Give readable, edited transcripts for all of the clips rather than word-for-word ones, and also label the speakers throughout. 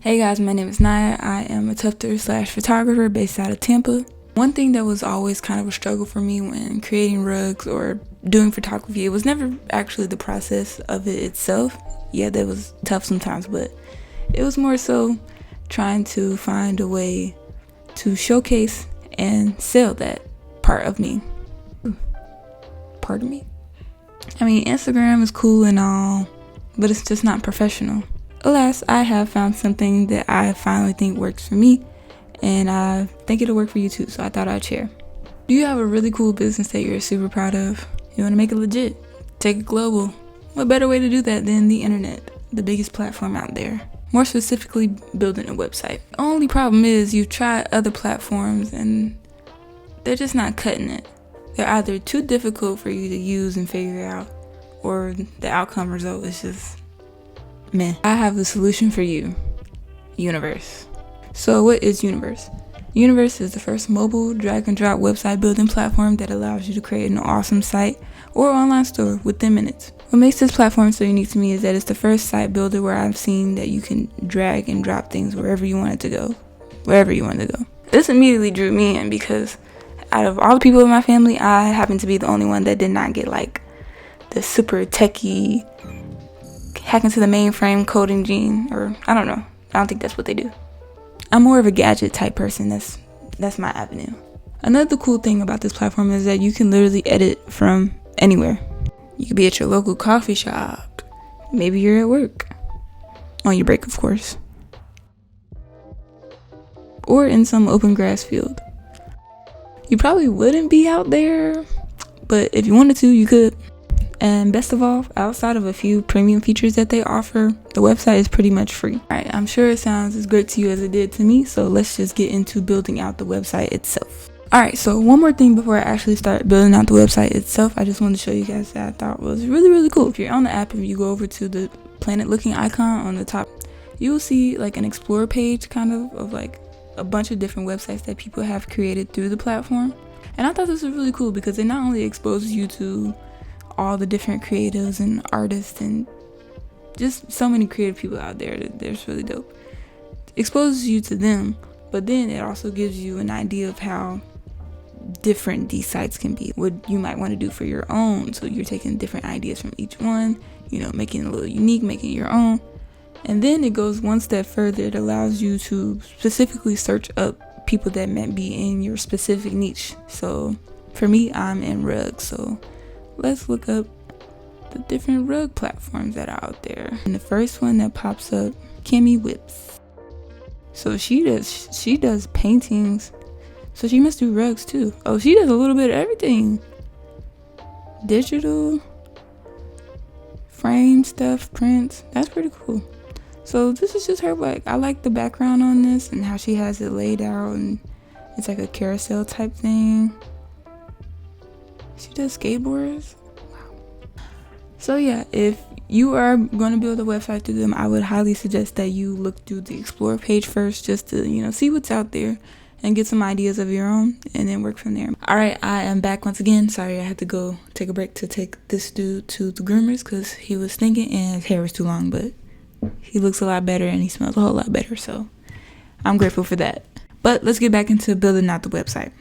Speaker 1: Hey guys, my name is Naya. I am a tufter / photographer based out of Tampa. One thing that was always kind of a struggle for me when creating rugs or doing photography, it was never actually the process of it itself. Yeah, that was tough sometimes, but it was more so trying to find a way to showcase and sell that part of me. Pardon me? I mean, Instagram is cool and all, but it's just not professional. Alas, I have found something that I finally think works for me, and I think it'll work for you too, so I thought I'd share. Do you have a really cool business that you're super proud of? You want to make it legit? Take it global. What better way to do that than the internet, the biggest platform out there? More specifically, building a website. The only problem is you've tried other platforms and they're just not cutting it. They're either too difficult for you to use and figure out, or the outcome result is just meh. I have a solution for you. Universe. So what is Universe? Universe is the first mobile drag and drop website building platform that allows you to create an awesome site or online store within minutes. What makes this platform so unique to me is that it's the first site builder where I've seen that you can drag and drop things wherever you want it to go. Wherever you want it to go. This immediately drew me in because out of all the people in my family, I happen to be the only one that did not get like the super techie hack into the mainframe coding gene, or I don't know. I don't think that's what they do. I'm more of a gadget type person. That's my avenue. Another cool thing about this platform is that you can literally edit from anywhere. You could be at your local coffee shop. Maybe you're at work. On your break, of course. Or in some open grass field. You probably wouldn't be out there, but if you wanted to, you could. And best of all, outside of a few premium features that they offer, the website is pretty much free. Alright, I'm sure it sounds as great to you as it did to me, so let's just get into building out the website itself. Alright, so one more thing before I actually start building out the website itself, I just wanted to show you guys that I thought was really, really cool. If you're on the app and you go over to the planet looking icon on the top, you will see like an explore page kind of like a bunch of different websites that people have created through the platform. And I thought this was really cool because it not only exposes you to all the different creatives and artists and just so many creative people out there that's really dope. It exposes you to them, but then it also gives you an idea of how different these sites can be, what you might want to do for your own. So you're taking different ideas from each one, making it a little unique, making it your own. And then it goes one step further. It allows you to specifically search up people that might be in your specific niche. So for me, I'm in rugs, so let's look up the different rug platforms that are out there. And the first one that pops up, Kimmy Whips. So she does paintings. So she must do rugs too. Oh, she does a little bit of everything. Digital, frame stuff, prints. That's pretty cool. So this is just her work. I like the background on this and how she has it laid out, and it's like a carousel type thing. She does skateboards. Wow. So yeah, if you are going to build a website through them, I would highly suggest that you look through the explore page first, just to see what's out there and get some ideas of your own, and then work from there. All right, I am back once again. Sorry, I had to go take a break to take this dude to the groomers because he was stinking and his hair was too long, but he looks a lot better and he smells a whole lot better, so I'm grateful for that. But let's get back into building out the website.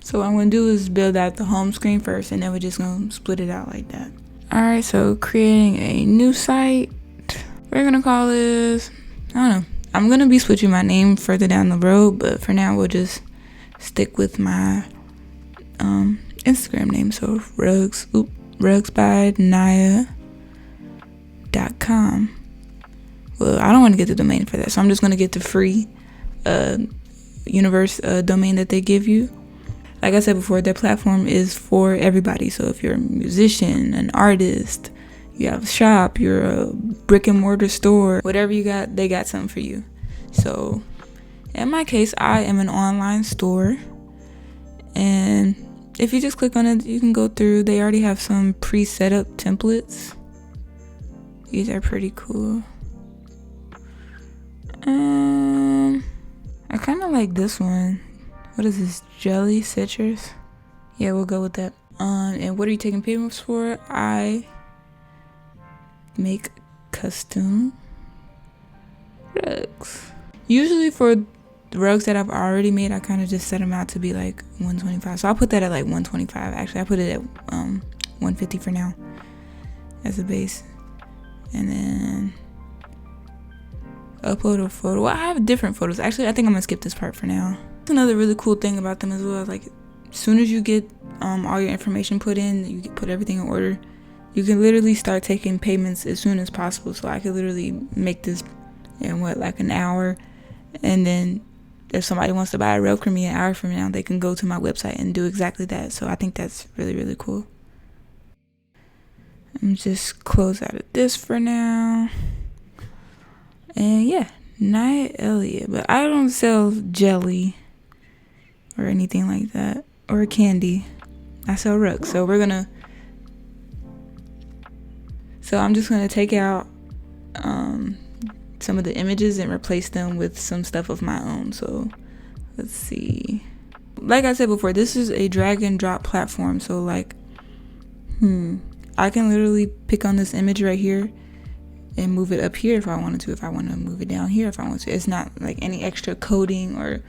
Speaker 1: So what I'm going to do is build out the home screen first, and then we're just going to split it out like that. Alright, so creating a new site. We're going to call this, I don't know. I'm going to be switching my name further down the road, but for now we'll just stick with my Instagram name. So rugsbynaya.com. Well, I don't want to get the domain for that, so I'm just going to get the free Universe domain that they give you. Like I said before, their platform is for everybody. So if you're a musician, an artist, you have a shop, you're a brick and mortar store, whatever you got, they got something for you. So in my case, I am an online store. And if you just click on it, you can go through. They already have some pre-set up templates. These are pretty cool. I kind of like this one. What is this? Jelly citrus? Yeah, we'll go with that. And what are you taking payments for? I make custom rugs. Usually for the rugs that I've already made, I kind of just set them out to be like 125. So I'll put that at like 125. Actually, I put it at 150 for now as a base. And then upload a photo. Well, I have different photos. Actually, I think I'm gonna skip this part for now. Another really cool thing about them as well, like as soon as you get all your information put in, you put everything in order, you can literally start taking payments as soon as possible. So I could literally make this in like an hour, and then if somebody wants to buy a rug from me an hour from now, they can go to my website and do exactly that. So I think that's really, really cool. I'm just close out of this for now. And yeah, Nia Elliott. But I don't sell jelly or anything like that, or candy. I sell rugs. So I'm just gonna take out some of the images and replace them with some stuff of my own. So let's see. Like I said before, this is a drag and drop platform. So like, I can literally pick on this image right here and move it up here if I wanted to. If I want to move it down here if I want to. It's not like any extra coding or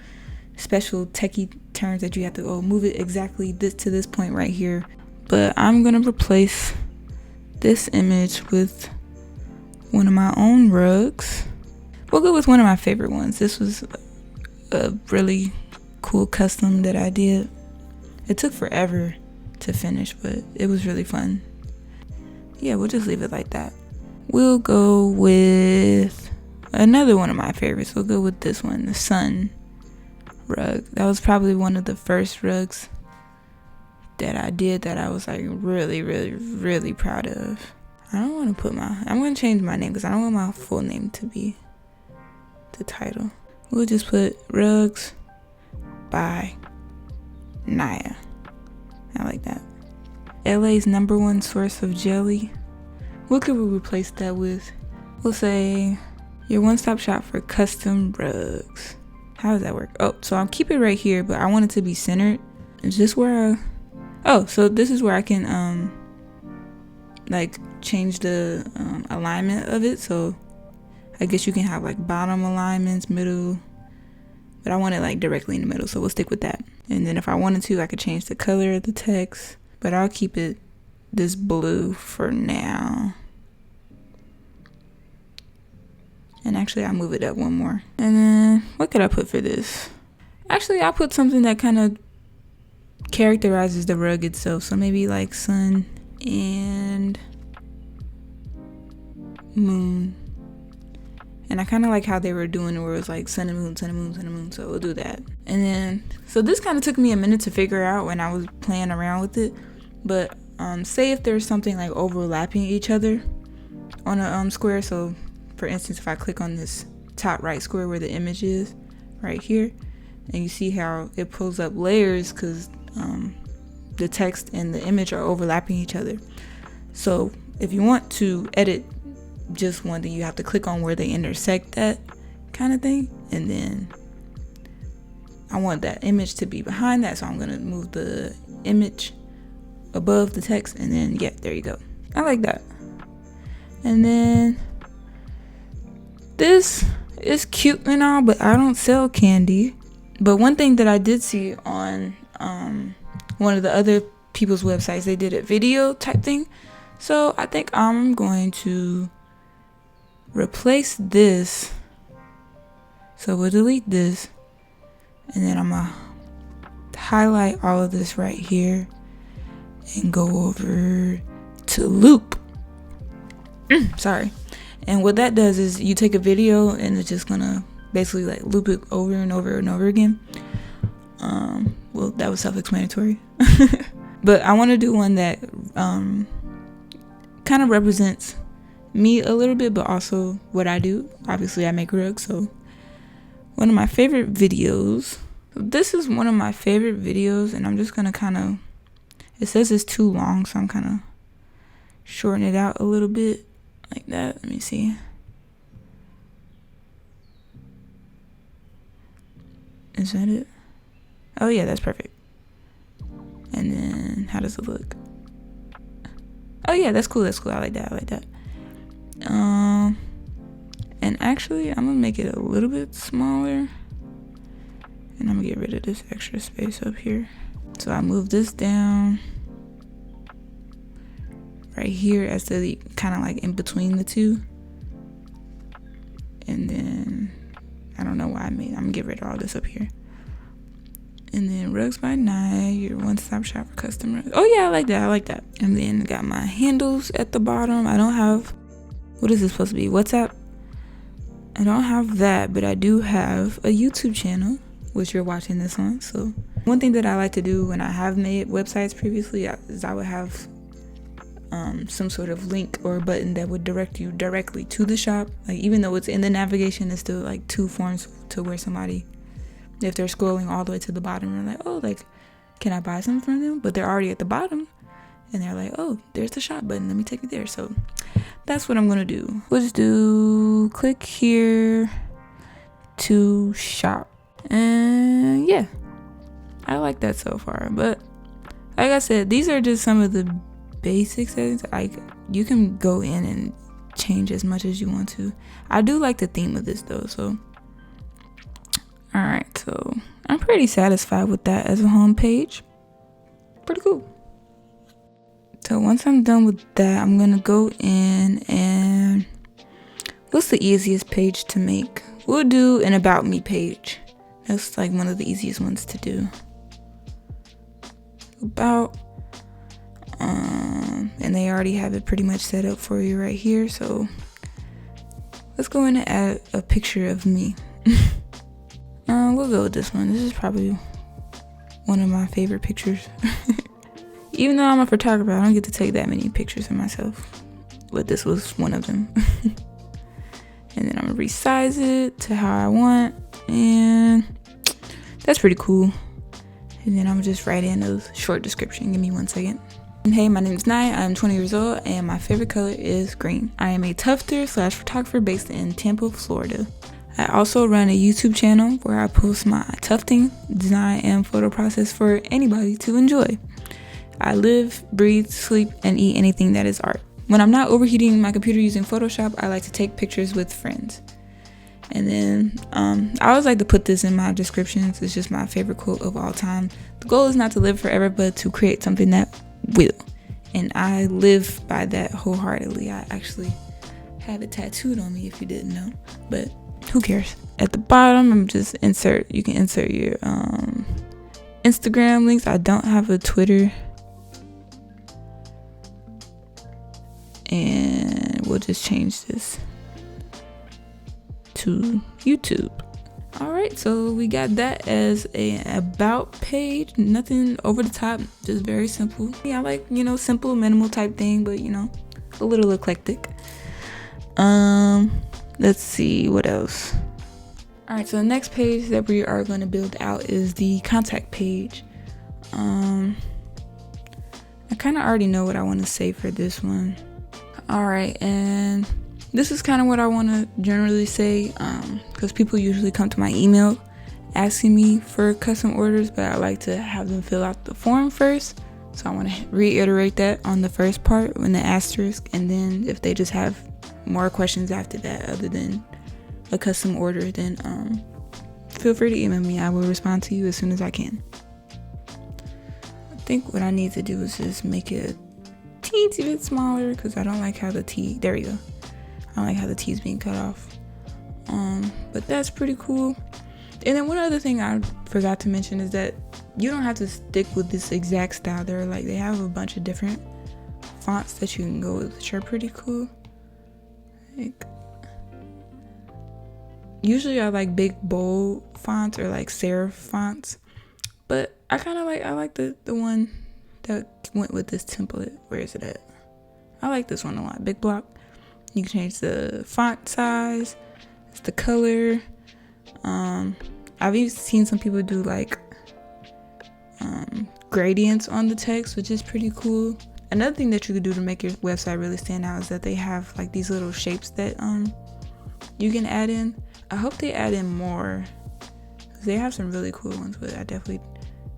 Speaker 1: special techie terms that you have to move it exactly to this point right here. But I'm gonna replace this image with one of my own rugs. We'll go with one of my favorite ones. This was a really cool custom that I did. It took forever to finish, but it was really fun. Yeah, we'll just leave it like that. We'll go with another one of my favorites. We'll go with this one, the sun rug. That was probably one of the first rugs that I did that I was like really, really, really proud of. I don't want to put I'm going to change my name because I don't want my full name to be the title. We'll just put Rugs by Nia. I like that. LA's #1 source of jelly. What could we replace that with? We'll say your one-stop shop for custom rugs. How does that work? Oh, so I'll keep it right here, but I want it to be centered. Is this where so this is where I can like change the alignment of it. So I guess you can have like bottom alignments, middle, but I want it like directly in the middle, so we'll stick with that. And then if I wanted to, I could change the color of the text, but I'll keep it this blue for now. And actually I'll move it up one more. And then what could I put for this? Actually, I'll put something that kind of characterizes the rug itself. So maybe like sun and moon. And I kind of like how they were doing it, where it was like sun and moon, sun and moon, sun and moon. So we'll do that. And then, so this kind of took me a minute to figure out when I was playing around with it. But say if there's something like overlapping each other on a square. So for instance, if I click on this top right square where the image is right here, and you see how it pulls up layers because the text and the image are overlapping each other. So if you want to edit just one thing, you have to click on where they intersect, that kind of thing. And then I want that image to be behind that, so I'm gonna move the image above the text, and then yeah, there you go. I like that. And then this is cute and all, but I don't sell candy. But one thing that I did see on one of the other people's websites, they did a video type thing. So I think I'm going to replace this. So we'll delete this, and then I'm gonna highlight all of this right here and go over to loop. Sorry. And what that does is you take a video and it's just gonna basically like loop it over and over and over again. Well, that was self-explanatory. But I want to do one that kind of represents me a little bit, but also what I do. Obviously I make rugs, so one of my favorite videos. This is one of my favorite videos, and I'm just gonna kind of, it says it's too long, so I'm kind of shorten it out a little bit like that. Let me see. Is that it? Oh yeah, that's perfect. And then how does it look? Oh yeah, that's cool. I like that. And Actually, I'm gonna make it a little bit smaller, and I'm gonna get rid of this extra space up here. So I move this down right here as the kind of like in between the two. And then I don't know why I'm gonna get rid of all this up here. And then Rugs by Nye, your one-stop shop for custom rugs. Oh yeah, I like that. And then I got my handles at the bottom. I don't have, what is this supposed to be? WhatsApp? I don't have that, but I do have a YouTube channel, which you're watching this on. So one thing that I like to do when I have made websites previously is I would have some sort of link or button that would direct you directly to the shop. Like, even though it's in the navigation, it's still like two forms to where somebody, if they're scrolling all the way to the bottom, they're like, oh, like, can I buy something from them? But they're already at the bottom and they're like, oh, there's the shop button, let me take you there. So that's what I'm gonna do. We'll just do click here to shop. And yeah, I like that so far. But like I said, these are just some of the basic settings. Like, you can go in and change as much as you want to. I do like the theme of this though, so alright, so I'm pretty satisfied with that as a home page. Pretty cool. So once I'm done with that, I'm gonna go in and what's the easiest page to make? We'll do an about me page. That's like one of the easiest ones to do. About and they already have it pretty much set up for you right here. So let's go in and add a picture of me. We'll go with this one. This is probably one of my favorite pictures. Even though I'm a photographer, I don't get to take that many pictures of myself, but this was one of them. And then I'm gonna resize it to how I want, and that's pretty cool. And then I'm just write in a short description. Give me 1 second. Hey, my name is Nye. I'm 20 years old and my favorite color is green. I am a tufter / photographer based in Tampa, Florida. I also run a YouTube channel where I post my tufting, design, and photo process for anybody to enjoy. I live, breathe, sleep, and eat anything that is art. When I'm not overheating my computer using Photoshop, I like to take pictures with friends. And then I always like to put this in my descriptions. It's just my favorite quote of all time. The goal is not to live forever, but to create something that will. And I live by that wholeheartedly. I actually have it tattooed on me, if you didn't know, but who cares? At the bottom, I'm just you can insert your Instagram links. I don't have a Twitter. And we'll just change this to YouTube. All right, so we got that as a about page. Nothing over the top, just very simple. Yeah, I like, simple, minimal type thing, but a little eclectic. Let's see what else. All right, so the next page that we are going to build out is the contact page. I kind of already know what I want to say for this one. All right, and this is kind of what I want to generally say, because people usually come to my email asking me for custom orders, but I like to have them fill out the form first. So I want to reiterate that on the first part in the asterisk, and then if they just have more questions after that other than a custom order, then feel free to email me. I will respond to you as soon as I can. I think what I need to do is just make it a teensy bit smaller, because I don't like how the T, there we go. I don't like how the T is being cut off. But that's pretty cool. And then one other thing I forgot to mention is that you don't have to stick with this exact style. They have a bunch of different fonts that you can go with, which are pretty cool. Like, usually I like big bold fonts or like serif fonts, but I like the one that went with this template. Where is it at? I like this one a lot. Big block. You can change the font size, the color. I've even seen some people do like gradients on the text, which is pretty cool. Another thing that you could do to make your website really stand out is that they have like these little shapes that you can add in. I hope they add in more, because they have some really cool ones, but I definitely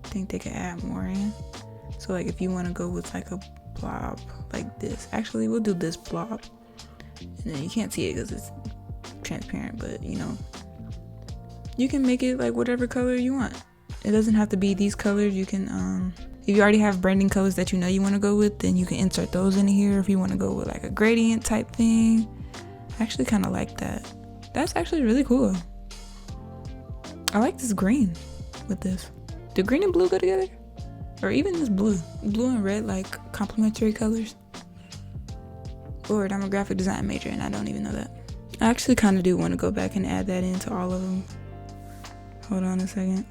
Speaker 1: think they could add more in. So like if you want to go with like a blob like this, actually we'll do this blob, and then you can't see it because it's transparent, but you know, you can make it like whatever color you want. It doesn't have to be these colors. You can if you already have branding colors that you know you want to go with, then you can insert those in here. If you want to go with like a gradient type thing, I actually kind of like that. That's actually really cool. I like this green with this. Do green and blue go together? Or even this blue and red, like complementary colors. Lord, I'm a graphic design major and I don't even know that. I actually kind of do want to go back and add that into all of them. Hold on a second.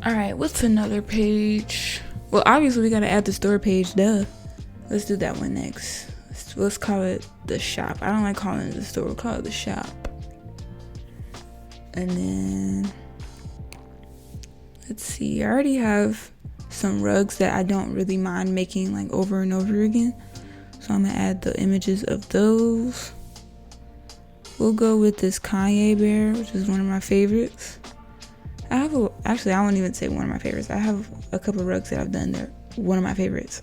Speaker 1: All right, what's another page? Well, obviously we gotta add the store page, duh. Let's do that one next. Let's call it the shop. I don't like calling it the store, we'll call it the shop. And then, let's see, I already have some rugs that I don't really mind making like over and over again. So I'm gonna add the images of those. We'll go with this Kanye bear, which is one of my favorites. Actually, I won't even say one of my favorites. I have a couple of rugs that I've done that are one of my favorites.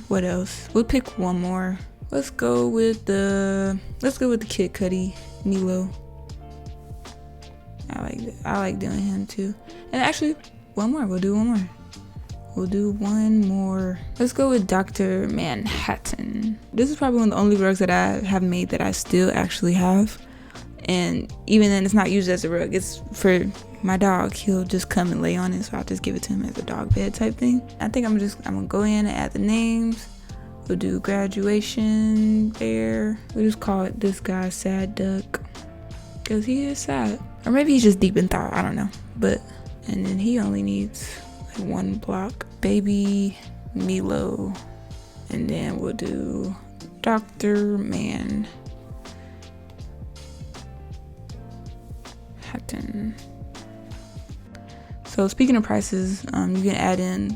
Speaker 1: What else? We'll pick one more. Let's go with the Kid Cudi Milo. I like doing him too. And actually, one more. We'll do one more. Let's go with Dr. Manhattan. This is probably one of the only rugs that I have made that I still actually have. And even then, it's not used as a rug. It's for my dog. He'll just come and lay on it, so I'll just give it to him as a dog bed type thing. I think I'm gonna go in and add the names. We'll do graduation bear. We'll just call it this guy Sad Duck, because he is sad. Or maybe he's just deep in thought, I don't know. And then he only needs like one block. Baby Milo. And then we'll do Dr. Manhattan. So speaking of prices, you can add in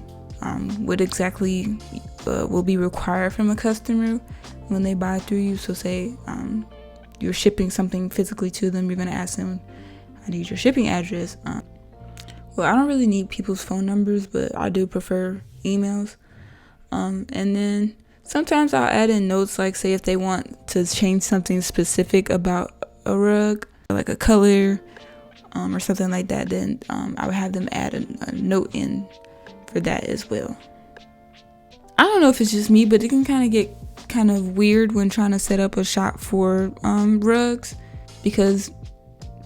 Speaker 1: what exactly will be required from a customer when they buy through you. So say you're shipping something physically to them, you're going to ask them, I need your shipping address. Well, I don't really need people's phone numbers, but I do prefer emails. And then sometimes I'll add in notes, like say if they want to change something specific about a rug, like a color or something like that, then I would have them add a note in for that as well. I don't know if it's just me, but it can kind of get kind of weird when trying to set up a shop for rugs, because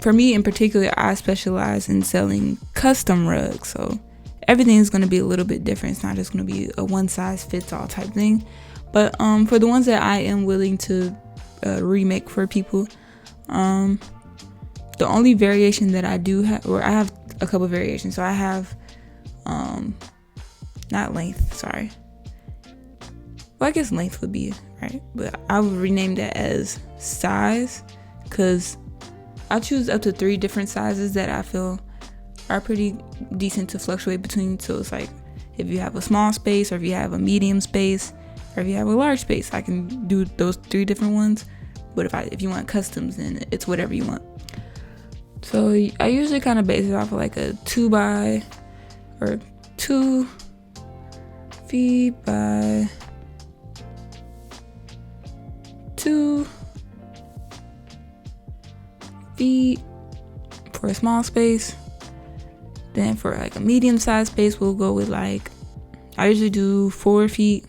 Speaker 1: for me in particular, I specialize in selling custom rugs, so everything is going to be a little bit different. It's not just going to be a one size fits all type thing. But for the ones that I am willing to remake for people, the only variation that I do have, or I have a couple variations. So I have not length, sorry. Well, I guess length would be right, but I would rename that as size, because I choose up to 3 different sizes that I feel are pretty decent to fluctuate between. So it's like if you have a small space, or if you have a medium space, or if you have a large space, I can do those 3 different ones. But if you want customs, then it's whatever you want. So I usually kind of base it off of like a 2 feet by 2 feet for a small space. Then for like a medium sized space, we'll go with like, I usually do 4 feet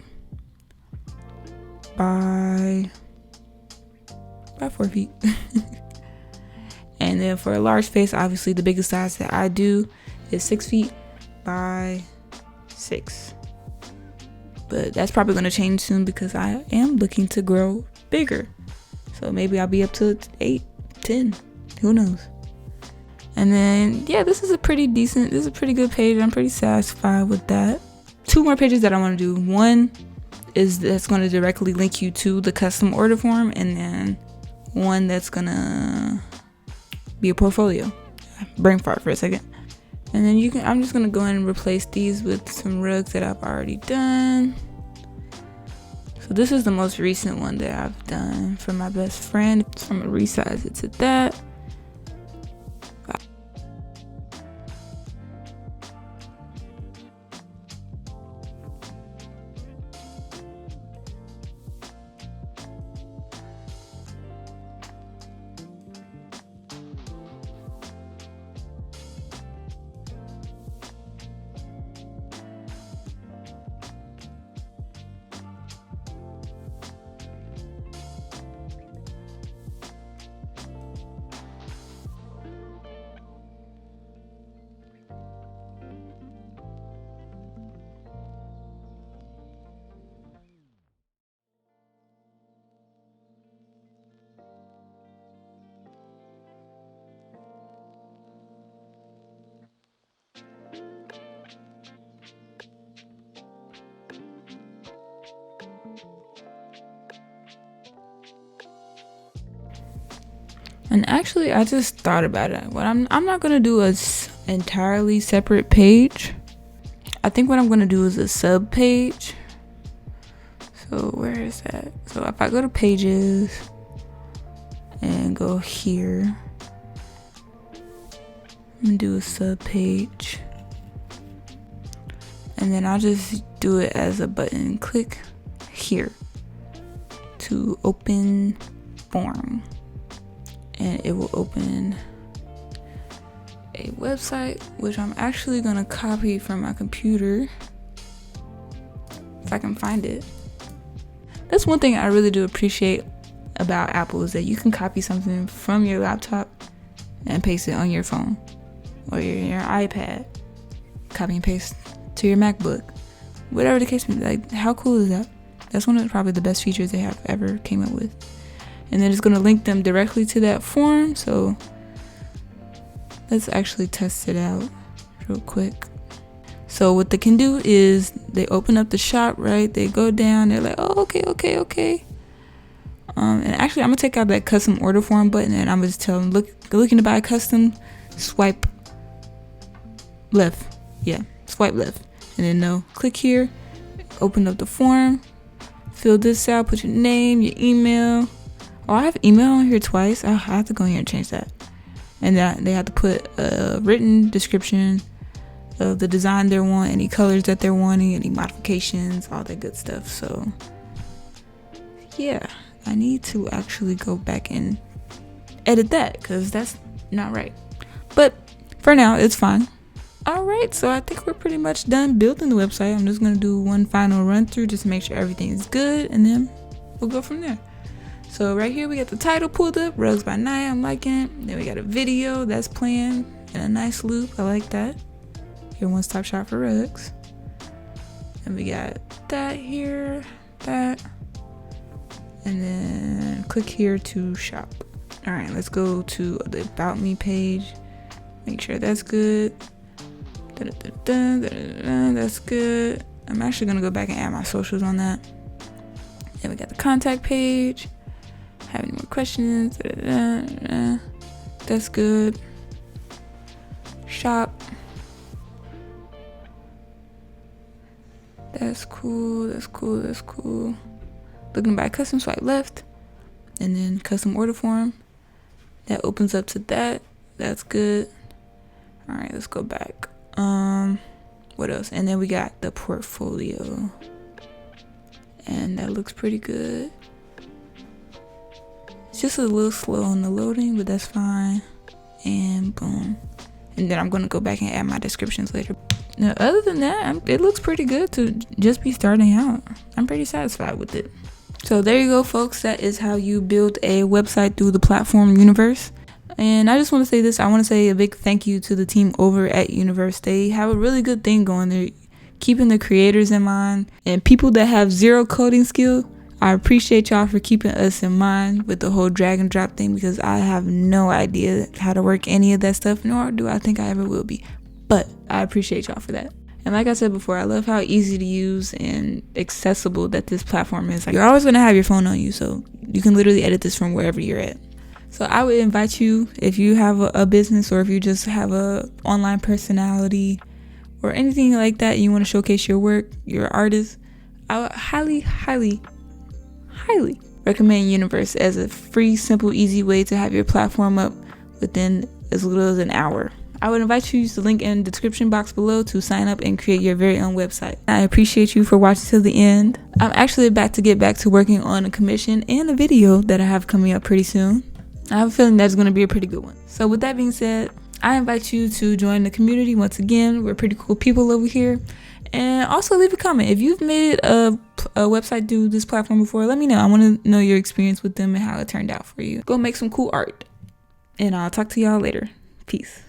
Speaker 1: by 4 feet. And then for a large space, obviously the biggest size that I do is 6 feet by 6. But that's probably going to change soon, because I am looking to grow bigger. So maybe I'll be up to 8, 10, who knows. And then, yeah, this is a pretty good page. I'm pretty satisfied with that. 2 more pages that I want to do. One is that's going to directly link you to the custom order form, and then one that's going to be a portfolio. Brain fart for a second. And then I'm just going to go in and replace these with some rugs that I've already done. So this is the most recent one that I've done for my best friend. So I'm going to resize it to that. And actually, I just thought about it. What I'm not gonna do a entirely separate page. I think what I'm gonna do is a sub page. So where is that? So if I go to pages and go here, I'm gonna do a sub page, and then I'll just do it as a button. Click here to open form, and it will open a website, which I'm actually gonna copy from my computer if I can find it. That's one thing I really do appreciate about Apple, is that you can copy something from your laptop and paste it on your phone or your iPad, copy and paste to your MacBook, whatever the case may be. Like, how cool is that? That's one of probably the best features they have ever came up with. And then it's going to link them directly to that form. So let's actually test it out real quick. So what they can do is they open up the shop, right? They go down, they're like, oh, okay. And actually, I'm gonna take out that custom order form button, and I'm gonna just tell them, looking to buy a custom, swipe left. Yeah, swipe left. And then they'll click here, open up the form, fill this out, put your name, your email. Oh, I have email on here twice. I have to go in here and change that. And that they have to put a written description of the design they want, any colors that they're wanting, any modifications, all that good stuff. So yeah, I need to actually go back and edit that, because that's not right. But for now, it's fine. All right, so I think we're pretty much done building the website. I'm just gonna do one final run through just to make sure everything is good, and then we'll go from there. So right here we got the title pulled up, Rugs by Night. I'm liking it. Then we got a video that's playing in a nice loop. I like that. Your one-stop shop for rugs. And we got that here, that, and then click here to shop. All right, let's go to the About Me page. Make sure that's good. That's good. I'm actually gonna go back and add my socials on that. Then we got the contact page. Have any more questions? That's good. Shop. That's cool. Looking to buy custom, swipe left. And then custom order form. That opens up to that. That's good. All right, let's go back. What else? And then we got the portfolio. And that looks pretty good. It's just a little slow on the loading, but that's fine. And boom. And then I'm going to go back and add my descriptions later. Now, other than that, it looks pretty good to just be starting out. I'm pretty satisfied with it. So there you go, folks. That is how you build a website through the platform Universe. And I just want to say this. I want to say a big thank you to the team over at Universe. They have a really good thing going. They're keeping the creators in mind and people that have zero coding skill. I appreciate y'all for keeping us in mind with the whole drag and drop thing, because I have no idea how to work any of that stuff, nor do I think I ever will be. But I appreciate y'all for that. And like I said before, I love how easy to use and accessible that this platform is. Like, you're always going to have your phone on you, so you can literally edit this from wherever you're at. So I would invite you, if you have a business, or if you just have a online personality or anything like that, you want to showcase your work, you're an artist, I would highly recommend Universe as a free, simple, easy way to have your platform up within as little as an hour. I would invite you to use the link in the description box below to sign up and create your very own website. I appreciate you for watching till the end. I'm actually about to get back to working on a commission and a video that I have coming up pretty soon. I have a feeling that's going to be a pretty good one. So with that being said, I invite you to join the community. Once again, we're pretty cool people over here. And also leave a comment. If you've made a website through this platform before, let me know. I want to know your experience with them and how it turned out for you. Go make some cool art. And I'll talk to y'all later. Peace.